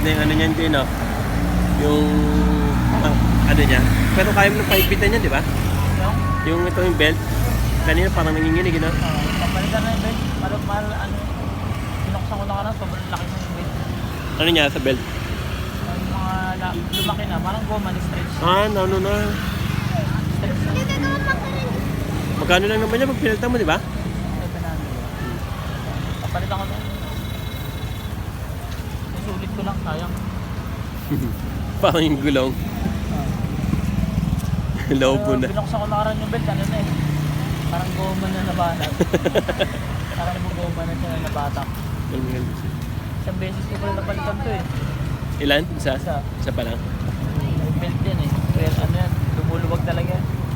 na yung ano niyan din, no? Yung ano niya. Pero kaya mo nang pahipitan niya, di ba? Yung ito yung belt. Kanina parang nanginginig, no? Papalitan na yung belt. Ano, pinuksan ko na ka na, sobrang laki ng belt. Ano niya sa belt? Yung mga lumaki na, parang goma ni stretch. Ano na. Stretch na. Magkano lang naman niya pag pinalitan mo, di ba? Papalitan ko na. Sulit ko lang, sayang. Parang yung gulong. Lobo na. Binuksan ko na karan yung belt, ano na eh. Parang goma na nabanat. Parang goma na siya na nabatak. Isang beses ko pala napalitan to eh. Ilan? Isa? Isa. Isa pa lang. Belt yan eh. Pero ano yan, lumuluwag talaga yan.